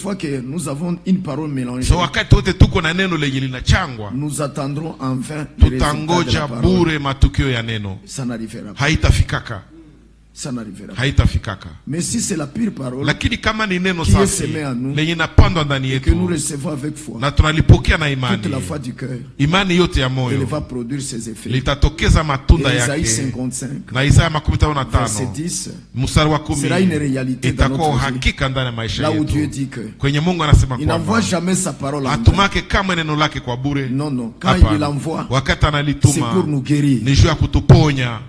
fois que nous avons une parole mélangée, so wakati wote tuko na neno lenye linachangwa, nous attendrons en vain tutangoja bure matukio ya neno. Ça n'arrivera pas. Haitafikaka. Ça n'arrivera pas. Haitafikaka. Mais si c'est la pure parole, lakini kama ni neno qui est safi semée à nous, lenye napandwa ndani que yetu nous recevons avec foi, na tunalipokea na imani, toute la foi du cœur, imani yote ya elle moyo, va produire ses effets. litatokeza matunda Et Isaïe yake. 55, Na Isaya verset 55 10, mstari wa 10 sera une réalité dans itakuwa notre vie. uhakika ndani ya maisha Là où Dieu yetu, dit que kwenye Mungu anasema il n'envoie kwamba jamais sa parole en vain. atumake kama neno lake kwa bure. Non, non. Quand Hapana. il l'envoie, Wakati c'est analituma pour nous guérir. ni juu ya kutuponya,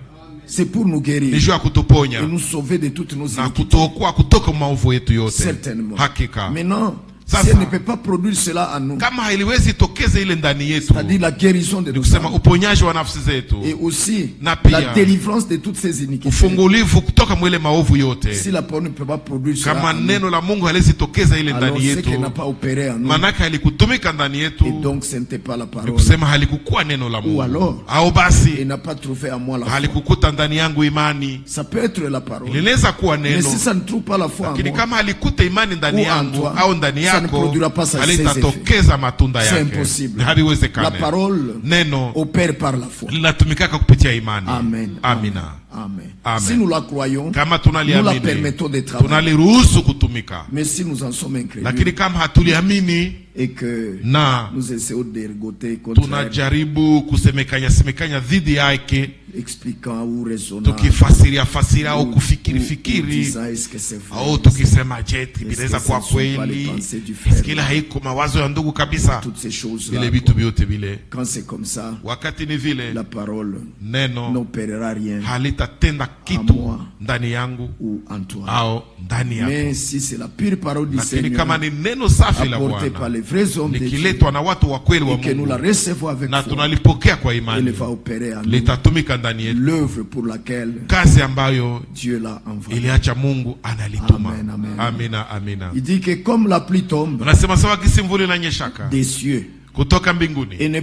C'est pour nous ni guérir juu ya kutuponya et nous sauver de toutes nos na iniquités. kutuokoa kutoka maovu yetu yote. Certainement. Hakika. Maintenant, Sasa, si elle ne peut pas produire cela en nous, kama hailiwezi tokeza ile ndani yetu, c'est-à-dire la guérison de ni nos kusema âmes uponyaji wa nafsi zetu et aussi na pia la délivrance de toutes ces iniquités. ufungulivu kutoka mwile maovu yote. Si la parole ne peut pas produire cela Kama en nous, neno la Mungu haliwezi tokeza ile alors ndani c'est yetu, qu'elle n'a pas opéré en nous. manake halikutumika ndani yetu, Et donc ce n'était pas la ni parole. kusema halikukuwa neno la Ou alors, Mungu, au elle basi n'a pas trouvé à moi la foi. halikukuta ndani yangu imani. Ça peut être la parole. Linaweza kuwa Mais neno, si ça ne trouve pas la foi en lakini moi, kama halikuta imani ndani ou en yangu toi, au ndani ça ne yako, produira pas ses halitatokeza matunda c'est yake. impossible. Ni haliwezekane. La parole Neno opère par la foi. linatumikaka kupitia imani. Amen. Amina. Amen. Amen. Si nous la croyons, Kama nous la tunaliamini, permettons de travailler. tunaliruhusu kutumika. Mais si nous en sommes incrédules Lakini kama hatuliamini et que na nous essayons de rigoter contre elle, tunajaribu kusemekanya dhidi yake, expliquant ou raisonnant, tukifasiria au ou kufikiri disant est-ce que c'est vrai, au tukisema je, Est-ce binaweza que kuwa ce ne sont pas les kweli, pensées du frère? est-ce kila haiko mawazo ya ndugu kabisa, toutes ces choses-là. vile vitu vyote vile. Quand c'est comme ça, Wakati ni vile, la parole neno n'opérera rien halitatenda kitu ndani yangu ou en toi. au ndani yako. Mais si c'est la pure parole du Lakini Seigneur, kama ni neno safi la apportée par Bwana les vrais hommes de Dieu, likiletwa na watu wa kweli wa et que nous la Mungu recevons avec na foi, tunalipokea kwa elle imani, va opérer en nous litatumika ndani yetu, l'œuvre pour laquelle kazi ambayo Dieu l'a envoyé. iliacha Mungu analituma. Amen, amen. Amina, amina. Il dit que comme la pluie tombe Unasema sawa kisi mvuli inanyeshaka des cieux kutoka mbinguni et ne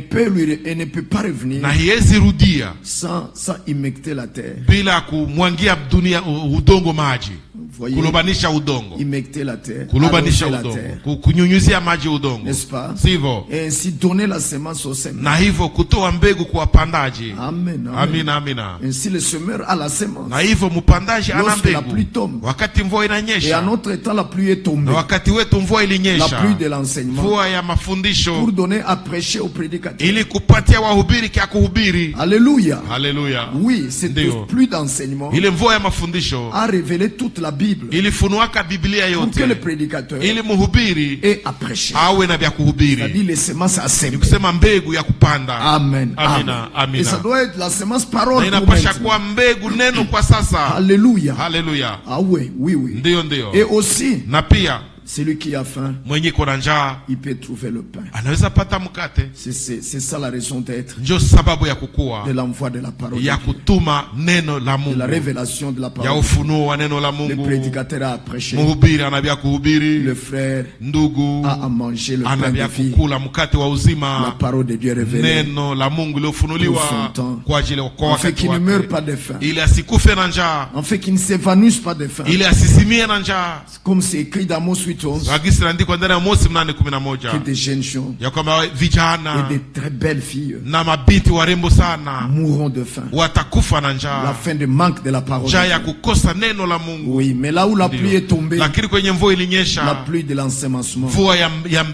peut pas revenir na hiwezi rudia sans imecter la terre. bila kumwangia dunia udongo maji, Voyez, kulobanisha udongo, imecter la terre, kulobanisha arroser la udongo, terre, kunyunyuzia maji udongo, n'est-ce pas? sivyo? Et ainsi donner la semence au semeur. Na hivyo kutoa mbegu kwa wapandaji. Amen, amen. Amina, amina. Ainsi le semeur a la semence. Na hivyo mpandaji ana Lorsque la mbegu pluie tombe, wakati mvua et à inanyesha, notre temps la pluie est tombée, na wakati wetu mvua la ilinyesha, pluie de l'enseignement, mvua ya pour mafundisho, donner à prêcher aux prédicateurs. ili kupatia wahubiri kia kuhubiri. Alléluia. Haleluya. Oui, cette Ndio. pluie d'enseignement Ile mvua ya mafundisho a révélé toute la Bible ilifunuaka Biblia pour que le yote, prédicateur ili mhubiri ait à prêcher. awe na vya kuhubiri, C'est-à-dire les semences à ni semer. kusema mbegu ya kupanda. Amen. Amina, Amen. Et ça amina. doit être la semence Na parole pour inapasha maintenant. kuwa mbegu neno kwa sasa. Alléluia. Haleluya. Ah oui, oui, oui. Ndio, ndio. Et aussi, Na pia celui qui a faim, mwenye kuna njaa il peut trouver le pain. anaweza pata mkate. C'est ça la raison d'être Ndio sababu ya kukua, de l'envoi de la parole, ya de Dieu, kutuma neno la de Mungu, la révélation de la ya parole. ufunuo wa neno la Le Mungu. prédicateur a prêché, Mhubiri anavya kuhubiri, le frère ndugu a à manger le pain de anavya vie, kukula mkate wa la uzima, parole de Dieu révélée, neno la Mungu pour liofunuliwa son temps, kwa ajili kwa afin wakati qu'il ne meure wake, pas de faim, ili asikufe na njaa, afin qu'il ne s'évanouisse pas de faim. ili asisimie na njaa. Comme c'est écrit dans Amos 8:11, Agisi inaandikwa ndani ya Mose que 8:11 des jeunes gens ya kwamba vijana et des très belles filles na mabinti warembo sana mourront de faim. watakufa na La njaa, faim de manque de la parole. njaa ya kukosa neno la Mungu. Oui, mais là où la pluie est tombée, Lakini kwenye mvua la ilinyesha, pluie de l'ensemencement. mvua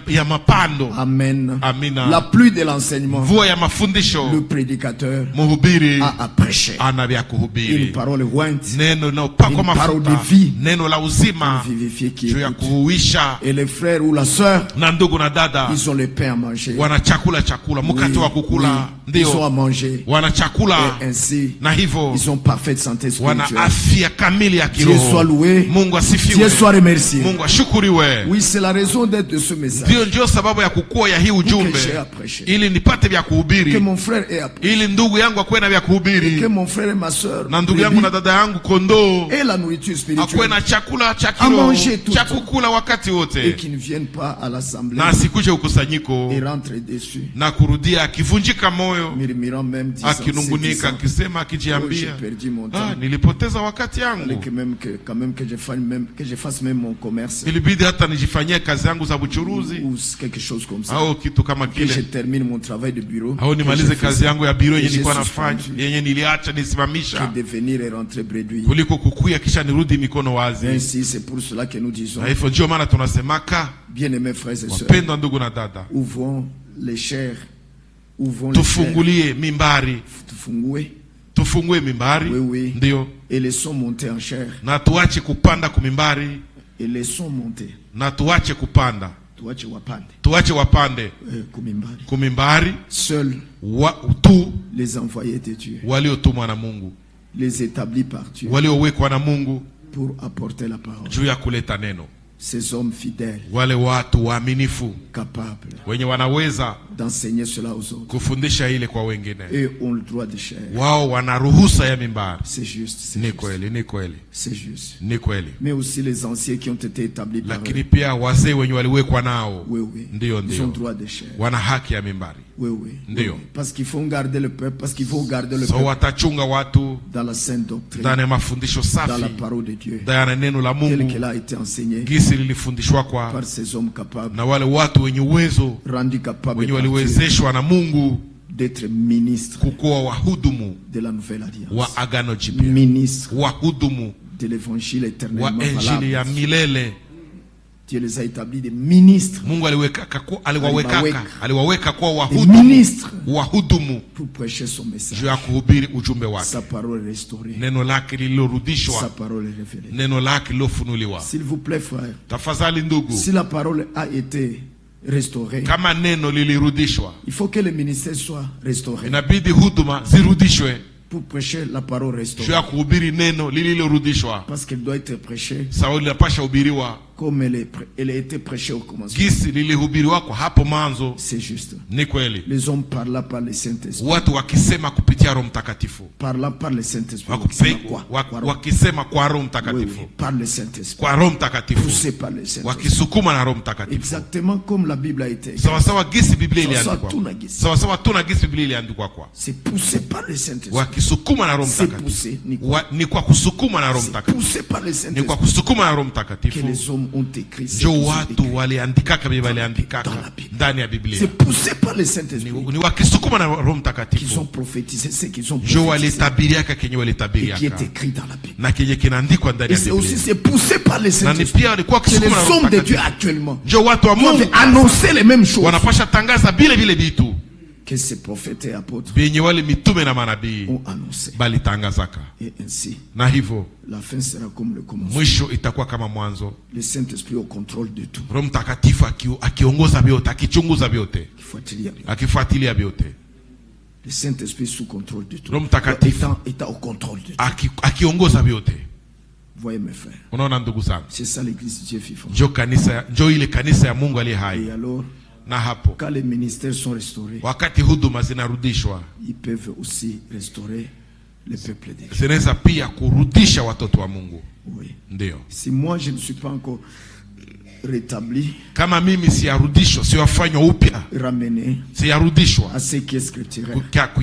ya mapando, Amen. amina, La pluie de l'enseignement. mvua ya mafundisho, Le prédicateur mhubiri a prêché anavya une kuhubiri parole ointe, neno linalopakwa Une parole mafuta, de vie. neno la uzima vivifiée qui juu ya écoute. kuhuisha. Et les frères ou la sœur, Na ndugu na dada ils ont le pain à manger. wana chakula mkate wa kukula, oui, ils ont à ndio manger. wana chakula, Et ainsi, na hivyo ils ont parfaite santé wana spirituelle. afya kamili ya Dieu soit kiroho. loué. Mungu Dieu asifiwe, soit remercié. Mungu ashukuriwe. Oui, c'est la raison d'être de ce message. Ndio sababu ya kukua ya hii ujumbe, Que j'ai à prêcher. ili nipate vya Que kuhubiri, mon frère ait appris. ili ndugu yangu akuwe na vya Que kuhubiri, mon frère et ma soeur na ndugu yangu na dada yangu kondoo et la nourriture akuwe spirituelle. na chakula cha À manger kiroho tout cha le temps. kukula wakati wakati et wote, qui ne vienne pas à l'assemblée na asikuje ukusanyiko et rentre déçu, na kurudia akivunjika moyo, murmurant même disant, akinungunika, akisema, oh, akijiambia, j'ai perdu mon temps. nilipoteza wakati Fallait yangu, quand même que je fasse même mon commerce ilibidi hata nijifanyie kazi yangu za buchuruzi ou quelque chose comme ça. au kitu kama Que je kile, termine mon travail de bureau, au que nimalize je kazi fasse- yangu ya biro yenye que nilikuwa j'ai nafanya, suspendu, yenye niliacha que nisimamisha, de venir et rentrer bredouille. kuliko kukuya kisha nirudi mikono wazi. Ainsi, c'est pour cela que nous disons, Na hivyo ndio maana tunasemaka, bien-aimés frères et sœurs, wapendwa ndugu na dada, ouvrons les chairs, ouvrons les chairs, tufungulie mimbari, tufungue mimbari, Oui, oui. ndio, et laissons monter en chair, na tuache kupanda kumimbari, et laissons monter. na tuache kupanda, Tuache wapande tuache wapande kumimbari. kumimbari, Seuls tu les envoyés de Dieu, waliotumwa na Mungu, les établis par Dieu waliowekwa na Mungu pour apporter la parole. juu ya kuleta neno, Ces hommes fidèles, wale watu waaminifu capables wenye wanaweza d'enseigner cela aux autres. kufundisha ile kwa wengine, Eux ont le droit de chair. wao wana ruhusa ya mimbari. C'est juste, c'est Ni juste. kweli, ni kweli, C'est juste. ni kweli. Mais aussi les anciens qui ont été établis par eux. Lakini pia wazee wenye waliwekwa nao, Oui, oui. ndio Ils ont ndio, le droit de chair. wana haki ya mimbari. Oui, oui. Ndio. Oui. Parce qu'il faut garder le peuple, parce qu'il faut garder le So peuple watachunga watu dans la sainte doctrine, ndani ya mafundisho dans la safi, parole de Dieu, ndani ya neno la tel Mungu, qu'elle a été enseignée gisi lilifundishwa kwa par ces hommes capables, na wale watu wenye uwezo, rendus capables wenye par Dieu waliwezeshwa na Mungu d'être ministres kukuwa wahudumu de la nouvelle alliance, wa agano jipya, ministres wahudumu de l'évangile wa éternellement injili ya valable. milele. Dieu les a établis des ministres, Mungu aliwaweka kwa des wahudumu, ministres wahudumu pour prêcher son message. juu ya kuhubiri ujumbe wake, Sa parole est restaurée, neno lake sa lililorudishwa, parole est révélée. neno lake lilofunuliwa. S'il vous plaît, frère, Tafadhali ndugu, si la parole a été restaurée, kama neno lilirudishwa, il faut que le ministère soit restauré inabidi huduma zirudishwe pour prêcher la parole juu restaurée. ya kuhubiri neno lililorudishwa. Parce qu'elle doit être prêchée Sauli linapasha hubiriwa comme elle a été prêchée au commencement. gisi lilihubiriwa kwa hapo mwanzo. C'est juste. Ni kweli, Les hommes parlant par le Saint-Esprit. watu wakisema kupitia Roho Mtakatifu, Parlant par le Saint-Esprit. wakisema kwa Roho Oui, Mtakatifu, oui, par le Saint-Esprit. kwa Roho Mtakatifu, Poussé par le Saint-Esprit. wakisukuma na Roho Mtakatifu, Exactement comme la Bible a été écrite. sawasawa gisi Biblia Sawasawa iliandikwa, tu na gisi. sawasawa tu na gisi Biblia iliandikwa kwa, C'est poussé par le Saint-Esprit. wakisukuma na Roho C'est Mtakatifu. poussé. Ni quoi? Ni kwa kusukuma na Roho C'est Mtakatifu, poussé par le ni kwa Saint-Esprit kusukuma na Roho que Mtakatifu les hommes ont écrit. ce njo qu'ils ont watu écrit. waliandikaka vile Dans waliandikaka la Bible. ndani ya Biblia. C'est poussé par le Saint-Esprit Ni wakisukuma na Roho qu'ils ont Mtakatifu prophétisé ce qu'ils ont njo prophétisé walitabiriaka kenye et qui est walitabiriaka écrit dans la Bible. na kenye kinaandikwa ndani Et ya c'est aussi Biblia. c'est poussé par le Na ni Saint-Esprit pia walikuwa que les wakisukuma na Roho hommes de Dieu Mtakatifu actuellement njo watu wa doivent Mungu annoncer les mêmes choses wanapasha tangaza vile vile vitu que ces prophètes et apôtres vyenye wale mitume na manabii ont annoncé. balitangazaka, Et ainsi, na hivyo la fin sera comme le commencement. mwisho itakuwa kama mwanzo. Le Saint-Esprit au contrôle de tout. Roho Mtakatifu akiongoza vyote, akichunguza vyote, akifuatilia vyote, Le Saint-Esprit sous contrôle de tout. Roho Mtakatifu Étant au contrôle de tout. akiongoza vyote. Voyez mes frères, Unaona ndugu zangu, c'est ça l'église de Dieu vivant. njo ile kanisa ya Mungu aliye Et hai. alors, Na hapo quand les ministères sont restaurés, wakati huduma zinarudishwa, ils peuvent aussi restaurer le peuple de Dieu. zinaweza pia kurudisha watoto wa Mungu. Oui. Ndio Si moi je ne suis pas encore rétabli, kama mimi siyarudishwa, siyafanywa upya, ramené siyarudishwa à ce qui est scripturel,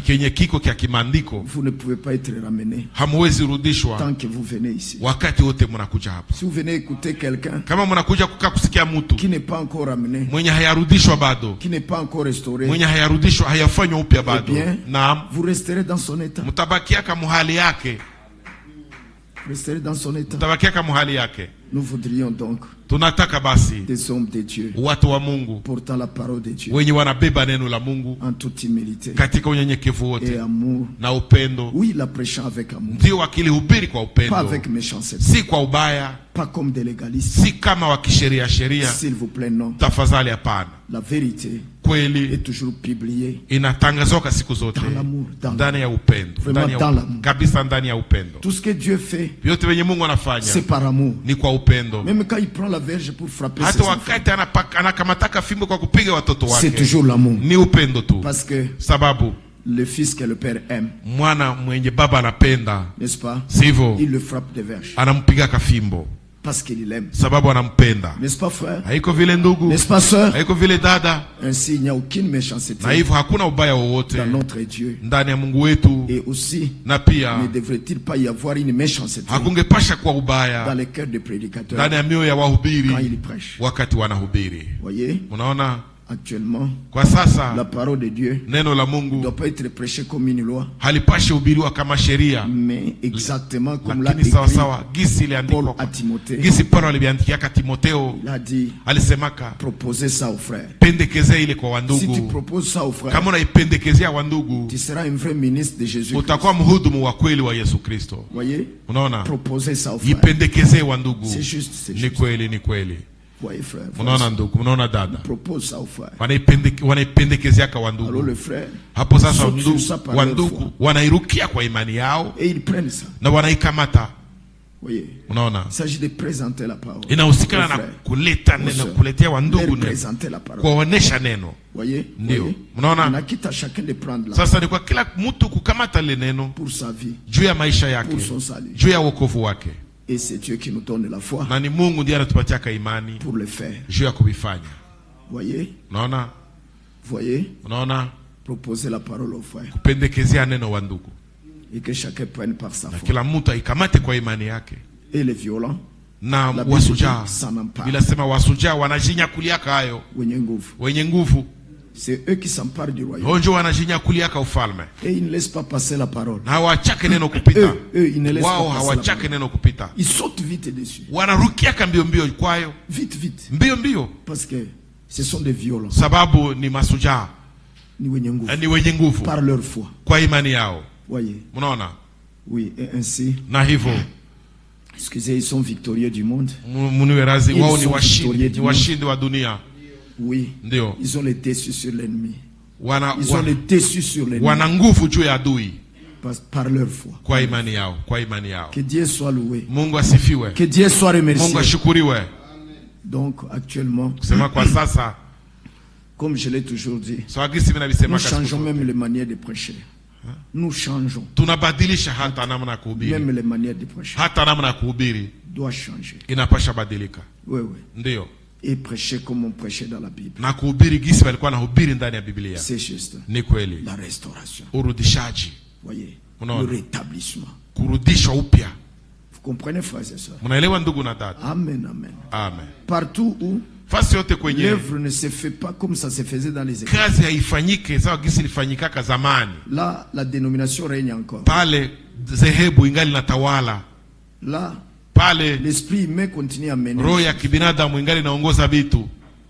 kenye kiko kya kimandiko, vous ne pouvez pas être ramené hamwezi rudishwa tant que vous venez ici. wakati wote mnakuja hapa. Si vous venez écouter quelqu'un Kama mnakuja kukaa kusikia mtu qui n'est pas encore ramené, mwenye hayarudishwa bado, qui n'est pas encore restauré, mwenye hayarudishwa, hayafanywa upya bado, bien, na vous resterez dans son état. mtabakiaka muhali yake, Resterez dans son état. mtabakiaka muhali yake. Nous voudrions donc Tunataka basi des hommes de Dieu watu wa Mungu portant la parole de Dieu wenye wanabeba neno la Mungu en toute humilité katika unyenyekevu et wote amour. na upendo, Oui, la prêchant avec amour, ndio wakilihubiri kwa pas upendo, avec méchanceté, si kwa ubaya, pas comme des légalistes. si kama wakisheria sheria. S'il vous plaît, non. Tafadhali hapana. La vérité Kweli est toujours publiée inatangazwa siku zote dans l'amour, dans ndani ya upendo, Vraiment ndani ya dans l'amour. kabisa, ndani ya upendo. tout ce que Dieu fait, Vyote venye Mungu anafanya c'est par amour. ni kwa upendo. Même quand il prend la verge pour frapper ses Hata enfants, wakati anakamataka fimbo kwa kupiga watoto c'est wake, toujours l'amour. ni upendo tu, Parce que sababu le fils que le père aime, mwana mwenye baba anapenda, n'est-ce pas, sivyo il le frappe de verge. anampiga kafimbo. Parce qu'il l'aime. Sababu anampenda. N'est-ce pas frère? Haiko vile ndugu. N'est-ce pas sœur? Haiko vile dada. Ainsi il n'y a aucune méchanceté. Na hivyo hakuna ubaya wowote dans notre Dieu. Ndani ya Mungu wetu. Et aussi, na pia ne devrait-il pas y avoir une méchanceté hakungepasha kwa ubaya dans les cœurs des prédicateurs ndani ya mioyo ya wahubiri quand ils prêchent? wakati wanahubiri. Voyez? Unaona? Actuellement, kwa sasa la parole de Dieu neno la ne Mungu doit pas être prêchée comme une loi, halipashi hubiriwa kama sheria, mais exactement comme l'a lakini écrit sawa sawa gisi iliandikwa Paul à Timothée. gisi Paulo aliandikia Timotheo. Il a dit, Alisemaka proposez ça aux frères. pendekezea ile kwa Si wandugu. tu proposes ça aux frères, Kama unaipendekezea wandugu, tu seras un vrai ministre de Jésus. utakuwa mhudumu wa kweli wa Yesu Kristo. Voyez? Unaona? Proposez ça aux frères. Ipendekezee wandugu. C'est juste, c'est Ni juste. kweli, ni kweli. Voyez frère. Unaona ndugu, unaona dada, Propose ça aux frères. wanaipendekezea kwa Alors wandugu. le frère, Hapo sasa saute sur ça par leur wandugu foi. wanairukia kwa imani yao Et ils prennent ça. na wanaikamata. Voyez? Unaona? Il s'agit de présenter la parole. Inahusikana Aux na frères. kuleta Aux neno, sœurs. kuletea Leur wandugu neno, présenter la parole. kuwaonesha neno. Voyez? Ndio. Voyez? Unaona? On a quitte à chacun de prendre la Sasa ni kwa kila mtu kukamata le neno pour sa vie. juu ya maisha yake, Pour son salut. juu ya wokovu wake, Et c'est Dieu qui nous donne la foi na ni Mungu ndiye anatupatiaka imani pour le faire. juu ya kuvifanya. Voyez? Unaona? Voyez? Unaona? Proposer la parole aux frères. Kupendekezea neno wa ndugu, Et que chacun prenne par sa na foi. kila mtu aikamate kwa imani yake. Et les violents, Na la Bible wasujaa, dit, s'en empare. bila sema wasujaa wanajinyakuliaka hayo, Wenye nguvu. wenye nguvu C'est eux qui s'emparent du royaume. honjo wanajinyakuliaka ufalme, Et ils ne laissent pas passer la parole. na hawachake neno kupita. Eux, ils ne laissent Wao pas passer la hawachake parole. neno kupita, Ils sautent vite dessus. wanarukiaka mbio mbio kwayo, Vite, vite. mbio mbio, Parce que ce sont des violents. sababu ni masujaa, Ni wenye nguvu. ni wenye nguvu Par leur foi. kwa imani yao. Voyez? Unaona? Oui, et ainsi, Na hivyo excusez, ils sont victorieux du monde. muniwe razi, Ils wao ni sont washindi, victorieux ni du monde. washindi wa dunia. Oui. Ndio Ils ont le dessus sur l'ennemi. wana, Ils ont le dessus sur l'ennemi. wana nguvu juu ya adui Par leur foi. kwa imani yao, kwa imani yao. Que Dieu soit loué. Mungu asifiwe, Que Dieu soit Mungu remercié. ashukuriwe. Donc, actuellement, Kusema kwa sasa, comme je l'ai toujours dit, sawa gisi mimi nabisema, nous changeons même les manières de prêcher. Nous changeons. tunabadilisha hata namna ya kuhubiri, Même les manières de prêcher hata namna ya kuhubiri doivent changer. inapasha badilika. Oui, oui. Ndio, Et prêcher comme on prêchait dans la Bible. na kuhubiri gisi walikuwa nahubiri ndani ya Biblia. C'est juste. Ni kweli, La restauration. urudishaji, Voyez. Unaona? Le rétablissement. kurudishwa upya. Vous comprenez, frères et sœurs? Mnaelewa ndugu na dada? Amen, amen. Amen. Partout où Fasi yote kwenye l'œuvre ne se fait pas comme ça se faisait dans les églises. kazi haifanyike sawa gisi ilifanyikaka zamani, Là, la dénomination règne encore. pale dhehebu ingali natawala, Là, pale l'esprit humain continue à mener. roho ya kibinadamu ingali naongoza vitu,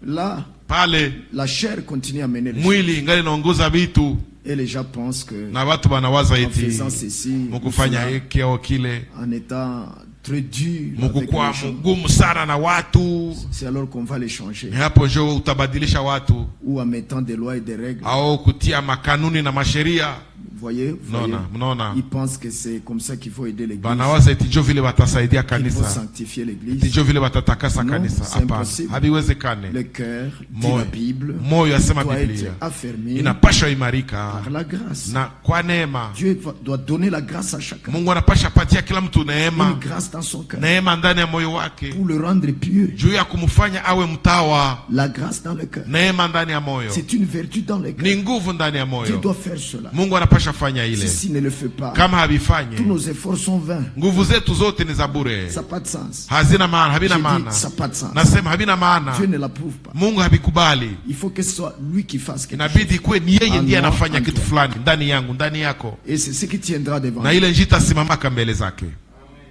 Là, pale la chair continue à mener les choses. mwili ingali naongoza vitu, Et les gens pensent que na watu wanawaza en eti faisant ceci, mukufanya cela, hiki au kile, en étant très dur avec mukukuwa les gens, mgumu sana na watu, c'est alors qu'on va les changer. ni hapo njo utabadilisha watu, Ou en mettant des lois et des règles. au kutia makanuni na masheria. Vous voyez, Mnaona, ils pensent que c'est comme ça qu'il faut aider l'église. banawaza eti njo vile watasaidia Qu'il faut kanisa, sanctifier eti l'église. njo vile watatakasa Non, kanisa. c'est Hapana, impossible. haviwezekane. Le cœur, dit la Bible, Moyo asema doit être Biblia affermi inapasha imarika par la grâce. na kwa neema. Dieu doit donner la grâce à chacun. Mungu anapasha patia kila mtu Une neema, grâce dans son cœur. neema ndani ya moyo wake Pour le rendre pieux. juu ya kumfanya awe mtawa. La grâce dans le cœur. Neema ndani ya moyo C'est une vertu dans le ni cœur. nguvu ndani ya Dieu moyo. doit faire cela. Mungu anapasha fanya ile. S'il ne le fait pas, Kama tous havifanye, nos efforts sont vains. nguvu zetu zote ni za bure, Ça n'a pas de sens. hazina maana, habina J'ai dit, maana. ça n'a pas de sens. Nasema habina maana, Dieu ne l'approuve pas. Mungu habikubali. Il faut que ce soit lui qui fasse quelque chose. Inabidi kuwe ni yeye ndiye Anwa, anafanya anwa. kitu fulani ndani yangu, ndani yako, Et c'est ce qui tiendra devant na lui. ile njita simamaka mbele zake.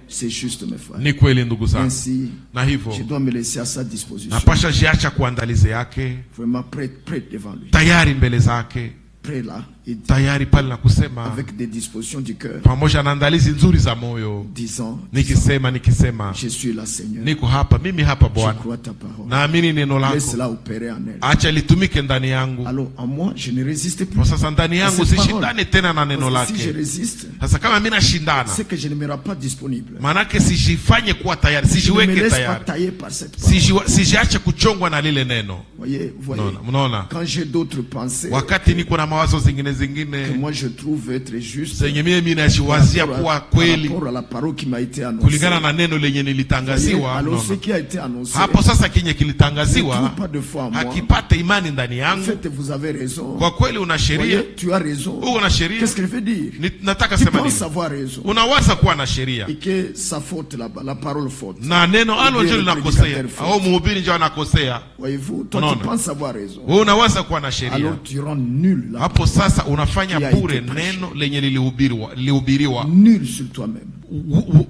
C'est juste, mes frères. Ni kweli ndugu zangu, Ainsi, na hivyo je dois me laisser à sa disposition. napasha jiacha kuandalizi yake, Vraiment prêt devant lui. tayari mbele zake, Prêt là, et tayari pale na kusema avec des dispositions du cœur, pamoja na andalizi nzuri za moyo, disant, nikisema je suis là, Seigneur. niko hapa, mimi hapa Je Bwana, crois ta parole. naamini neno Laisse-la lako, opérer en elle. acha litumike ndani yangu. Alors, en moi, je ne résiste plus. Kwa sasa ndani yangu Cette sishindane tena na neno Parce que si je lake. résiste, Sasa kama mimi nashindana, c'est que je ne me rends pas disponible. maanake sijifanye kuwa tayari, Je ne me sijiweke laisse pas tayari, tailler par cette parole. sijiache kuchongwa na lile neno. Voyez, Mnaona? quand j'ai d'autres pensées, Wakati niko na mawazo zingine que moi je trouve être juste zenye mimi najiwazia kuwa kweli par rapport à la parole qui m'a été annoncée. Kulingana na neno lenye nilitangaziwa. Alors ce qui a été annoncé, hapo sasa kinye kilitangaziwa pas de foi en moi. hakipata imani ndani En yangu. fait, vous avez raison. Kwa kweli una sheria, tu as raison. uko na sheria. Qu'est-ce que je veux dire? Nataka Tu sema nini? penses avoir raison. Unawaza kuwa na sheria Et que sa faute là-bas, la parole faute. na neno alo ndio linakosea au mhubiri ndio anakosea. Voyez-vous, toi tu penses avoir raison. Wewe unawaza kuwa na sheria. Alors tu rends nul la hapo sasa unafanya bure neno lenye lilihubiriwa. Nul sur toi-même.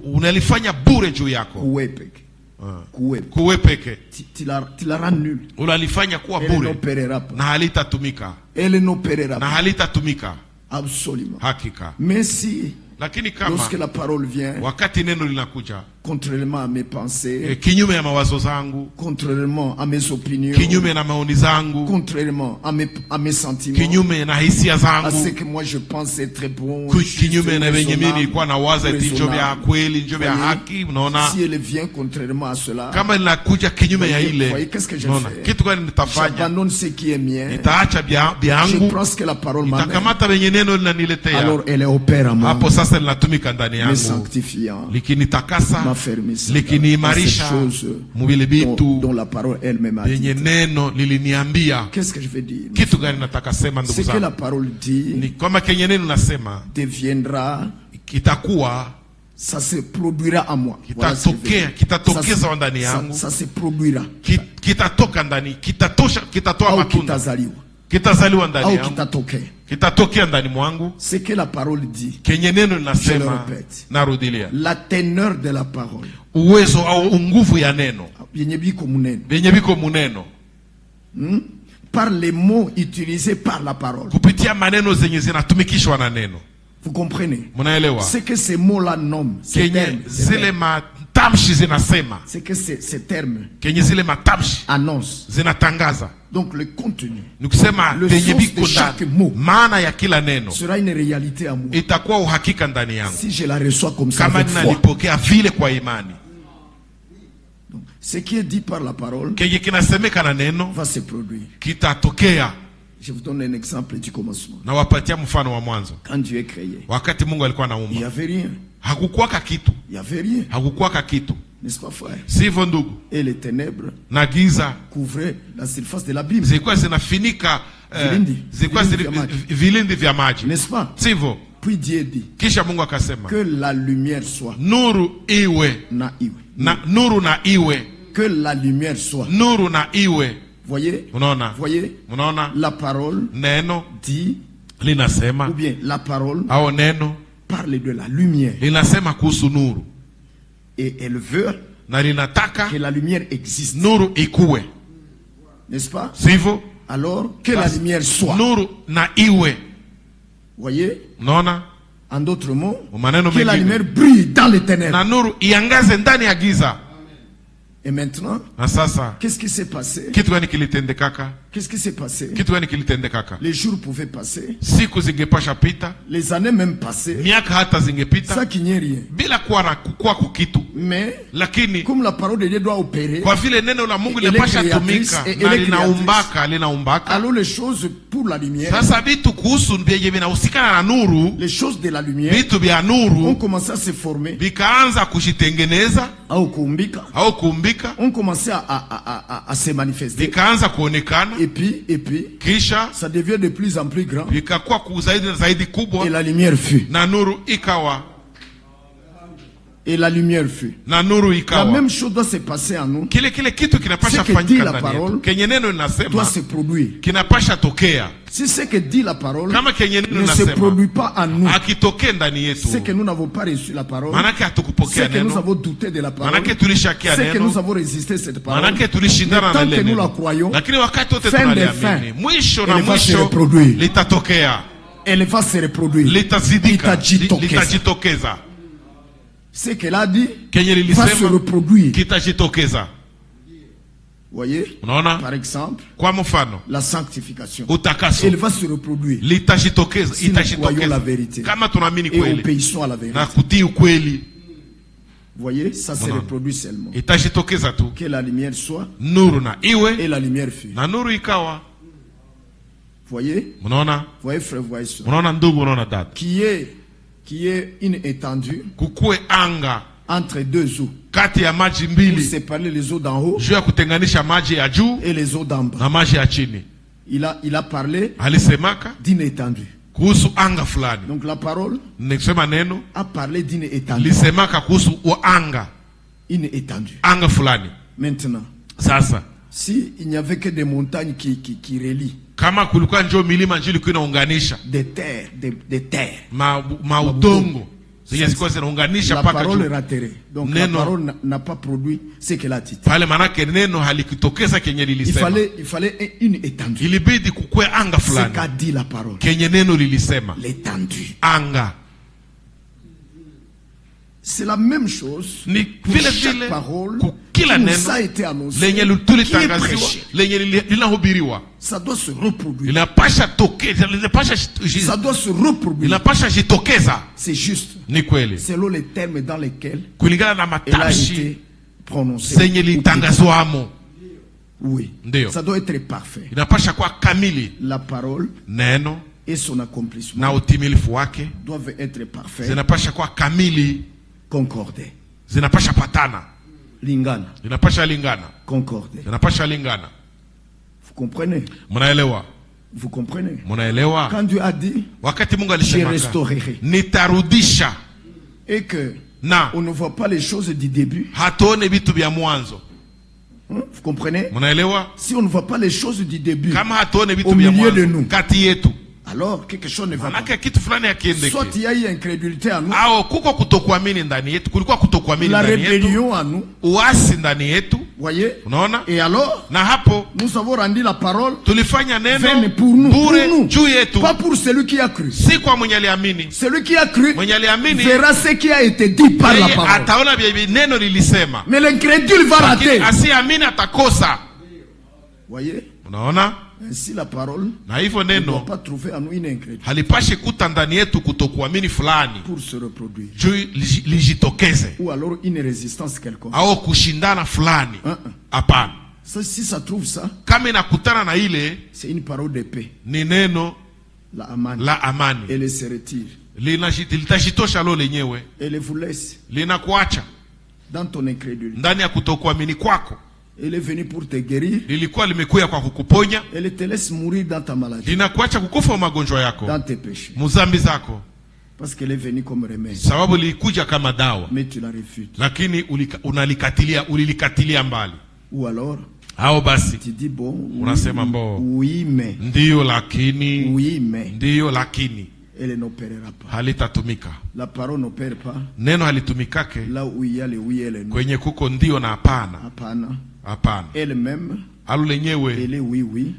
Unalifanya bure juu yako. Kuwe peke. Tu la rends nul. Unalifanya kuwa bure na halitatumika. Na halitatumika. Absolument. Hakika. Mais si lakini kama lorsque la parole vient, wakati neno linakuja contrairement à mes pensées, kinyume ya mawazo zangu, contrairement à mes opinions, kinyume na maoni zangu, contrairement à mes sentiments, kinyume na hisia zangu, à ce que moi je pense être bon, kinyume na venye mimi nilikuwa nawaza eti njo vya kweli, njo vya haki. Unaona, si elle vient contrairement à cela, kama linakuja kinyume ya ile, qu'est-ce que je fais? Kitu gani nitafanya? J'abandonne ce qui est mien, nitaacha vyangu, je prends ce que la parole m'amène. Nitakamata venye neno linaniletea. Alors elle opère en moi, hapo sasa linatumika ndani yangu, me sanctifiant, likinitakasa, m'affermissant, likiniimarisha muvile vitu dont la parole elle-même a dit. Yenye neno liliniambia. Qu'est-ce que je veux dire? Kitu gani nataka sema ndugu zangu? Ce que la parole dit, ni kama kenye neno nasema deviendra, kitakuwa, ça se produira en moi. Kitatokea, kitatokeza ndani yangu. Ça se produira. Kitatoka ndani, kitatoa matunda. Kitazaliwa ndani yangu. Kitatokea ndani mwangu. Ce que la parole dit, kenye neno linasema, narudilia, la teneur de la parole, uwezo au nguvu ya neno, yenye biko muneno, par les mots utilisés par la parole, kupitia maneno zenye zinatumikishwa na neno. Vous comprenez? Munaelewa? C'est que ces mots-là nomment, ces termes, zile matamshi zinasema, c'est que ces termes kenye zile matamshi annoncent, zinatangaza. donc le contenu, le sens de chaque mot maana ya kila neno sera une réalité à moi. Itakuwa uhakika ndani yangu, si je la reçois comme ça, kama ninalipokea vile kwa imani. Donc, ce qui est dit par la parole kenye kinasemeka na neno va se produire, kitatokea. Je vous donne un exemple du commencement. Na wapatia mfano wa mwanzo. Quand Dieu est créé, wakati Mungu alikuwa anaumba, il y avait rien. Hakukuwaka kitu. Il y avait rien. Hakukuwaka kitu. N'est-ce pas, frère? Sivyo ndugu? Et les ténèbres na giza couvraient la surface de l'abîme. Zilikuwa zinafinika vilindi vya maji. N'est-ce pas? Sivyo? Puis Dieu dit, kisha Mungu akasema, que la lumière soit. Nuru iwe. Na iwe. Nuru na iwe. Que la lumière soit. Nuru na iwe. Voyez? Unaona? Voyez? Unaona? La parole neno dit, linasema, ou bien la parole au neno parle de la lumière. Linasema kuhusu nuru. Et elle veut na linataka que la lumière existe. Nuru ikuwe. N'est-ce pas? Sivyo? Alors que la lumière soit. Nuru na iwe. Voyez? Unaona? En d'autres mots, que la lumière brille dans les ténèbres. Na nuru iangaze ndani ya giza. Et maintenant, qu'est-ce qui s'est passé? Qu'est-ce qui s'est passé? Les jours pouvaient passer. Les années même passaient. Ça qui n'est rien. Mais, comme la parole de Dieu doit opérer, alors les choses pour la lumière, les choses de la lumière, ont commencé à se former. On commençait à se manifester. Et puis, ça devient de plus en plus grand. Et la lumière fut. Et la lumière fut. La même chose doit se passer en nous. Ce que dit la parole doit se produire. Si ce que dit la parole ne se produit pas en nous, c'est que nous n'avons pas reçu la parole, c'est que nous avons douté de la parole, c'est que nous avons résisté à cette parole. Mais tant que nous la croyons, fin des fins, elle va se reproduire. Elle va se reproduire. Ce qu'elle a dit va se reproduire. Voyez? Par exemple, la sanctification. Elle va se reproduire. Si nous croyons la vérité et obéissons à la vérité. Voyez? Ça se reproduit seulement. Que la lumière soit et la lumière fut. Voyez? Voyez frère, voyez ça. Qui est une étendue entre deux eaux. Pour séparer les eaux d'en haut et les eaux d'en bas. Il a parlé d'une étendue. Donc la parole a parlé d'une étendue. Une étendue. Maintenant, si il n'y avait que des montagnes qui relient, des terres, la parole raterait. Donc la parole n'a pas produit ce qu'elle a dit. Il fallait une étendue. C'est qu'a dit la parole. L'étendue. C'est la même chose pour chaque parole qui nous a été annoncée, qui est prêchée. Ça doit se reproduire. Ça doit se reproduire. C'est juste. Selon les termes dans lesquels elle a été prononcée. Oui. Ça doit être parfait. La parole et son accomplissement doivent être parfaits. Concordé. Lingana. Concordé. Vous comprenez? Vous comprenez? Quand Dieu a dit, je restaurerai. Et que on ne voit pas les choses du début. Vous comprenez? Si on ne voit pas les choses du début au milieu de nous, alors quelque chose ne va pas. Soit il y a eu incrédulité à nous, la rébellion à nous, voyez. Et alors nous avons rendu la parole vaine pour nous, pas pour celui qui a cru. Celui qui a cru verra ce qui a été dit par la parole, mais l'incrédule va rater. Voyez. Ainsi la parole ne doit pas trouver en nous une incrédulité pour se reproduire, ou alors une résistance quelconque. Si ça trouve ça, c'est une parole de paix. La amani. Elle se retire. Elle vous laisse dans ton incrédulité. Elle est venue pour te guérir. Elle te laisse mourir dans ta maladie, dans tes péchés, parce qu'elle est venue comme remède. Mais tu la refuses. Ou alors tu dis bon, oui mais elle n'opérera pas. La parole n'opère pas là où il y a le oui et le non. Elle-même, elle est oui.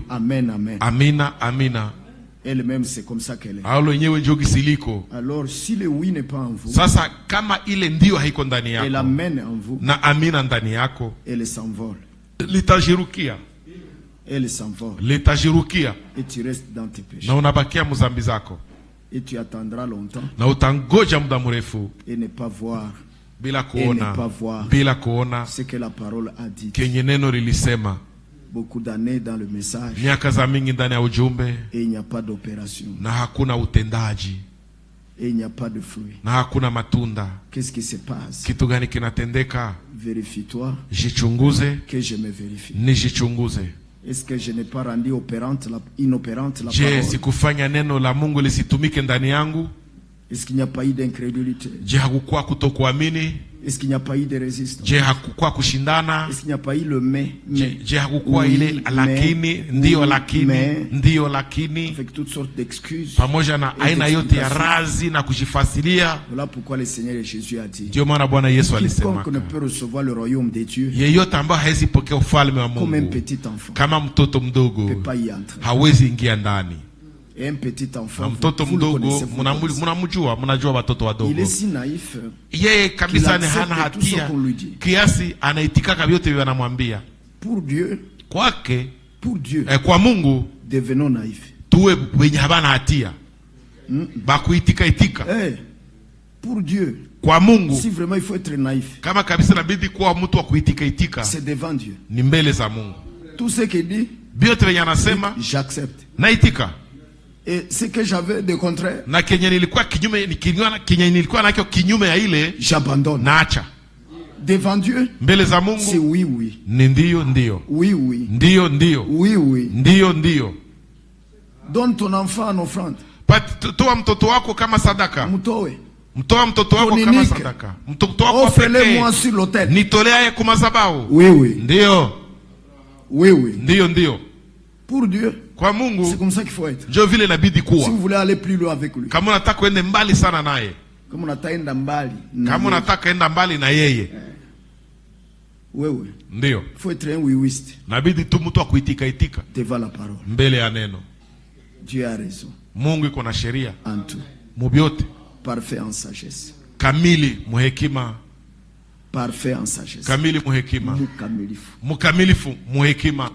Amen. Elle-même, c'est comme ça qu'elle est. Alors, si le oui n'est pas en vous, elle amène en vous, elle s'envole. Elle s'envole. Et tu restes dans tes péchés. Et tu attendras longtemps et ne pas voir. Ce que la parole a dit. Beaucoup d'années dans le message, et il n'y a pas d'opération, et il n'y a pas de fruit. Qu'est-ce qui se passe? Vérifie-toi, que je me vérifie. Est-ce que je n'ai pas rendu inopérante la parole? Est-ce qu'il n'y a pas eu d'incrédulité? Est-ce qu'il n'y a pas eu de résistance? Est-ce qu'il n'y a pas eu le mais? Avec toutes sortes d'excuses. Voilà pourquoi le Seigneur Jésus a dit, quiconque ne peut recevoir le royaume des dieux comme un petit enfant ne peut pas y entrer. Et un petit enfant, vous le connaissez, il est si naïf qu'il accepte tout ce qu'on lui dit. Pour Dieu, devenons naïfs. Pour Dieu, si vraiment il faut être naïf, c'est devant Dieu. Tout ce qu'il dit, biote venye anasema j'accepte. Naitika. Et ce que j'avais de contraire, na kenye nilikuwa kinyume ya ile, j'abandonne. Naacha. Devant Dieu, mbele za Mungu, c'est oui oui. Ni ndio ndio. Oui oui. Ndio ndio. Oui oui. Ndio ndio. Donne ton enfant en offrande. Toa mtoto wako kama sadaka. Mtoe. Mtoa mtoto wako kama sadaka. Mtoto wako pekee. Offre-le-moi sur l'autel. Nitolea kwa madhabahu. Oui oui. Ndio. Oui oui. Ndio ndio. Pour Dieu, kwa Mungu, c'est comme ça qu'il faut être. Ndio vile inabidi kuwa. Si vous voulez aller plus loin avec lui. Kama unataka kwenda mbali sana naye. Kama unataka enda mbali na yeye. Wewe. Ndio. Il faut être un oui-wiste. Inabidi tu mtu akuitika itika. Devant la parole. Mbele ya neno. Dieu a raison. Mungu iko na sheria. En tout. Mubiote. Parfait en sagesse. Kamili muhekima. Parfait en sagesse. Kamili muhekima. Mukamilifu. Mukamilifu muhekima.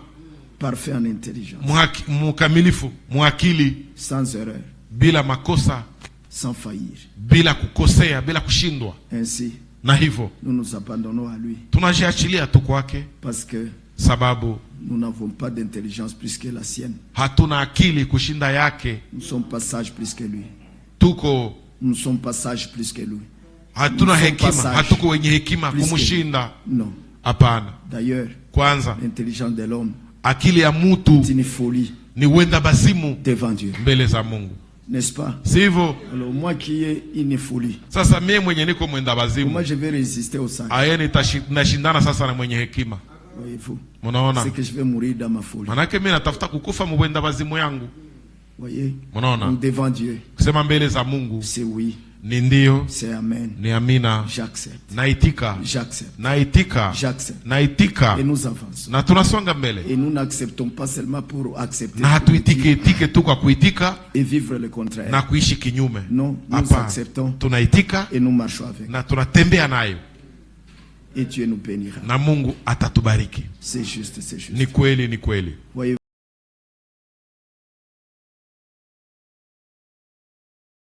Parfait en intelligence. Mukamilifu muakili. Sans erreur. Bila makosa. Sans faillir. Bila kukosea, bila kushindwa. Ainsi. Na hivyo. Nous nous abandonnons à lui. Tunajiachilia tu kwake. Parce que sababu nous n'avons pas d'intelligence plus que la sienne. Hatuna akili kushinda yake. Nous sommes pas sages plus que lui. Tuko. Nous sommes pas sages plus que lui. Hatuna hekima, hatuko wenye hekima kumushinda. Non. Hapana. D'ailleurs, kwanza, l'intelligence de l'homme, akili ya mtu c'est une folie. Ni wenda bazimu devant Dieu. Mbele za Mungu. N'est-ce pas? Sivyo? Alors moi qui ai une folie. Sasa mimi mwenye niko mwenda bazimu. Moi je vais résister au sage. Ayeni nashindana sasa na mwenye hekima. Voyez-vous? Munaona? C'est que je vais mourir dans ma folie. Manake mimi natafuta kukufa mwenda bazimu yangu. Voyez? Munaona? Devant Dieu. Kusema mbele za Mungu. C'est oui. Ni ndio. C'est amen. Ni amina. J'accepte. Naitika. J'accepte. Naitika. J'accepte. Naitika. Et nous avançons. Na tunasonga mbele. Et nous n'acceptons pas seulement pour accepter. Na hatuitike tu kwa kuitika. Et vivre le contraire. Na kuishi kinyume. Non, nous acceptons. Tunaitika. Et nous marchons avec. Na tunatembea nayo. Et Dieu nous bénira. Na Mungu atatubariki. C'est juste, c'est juste. Ni kweli, ni kweli. Voyez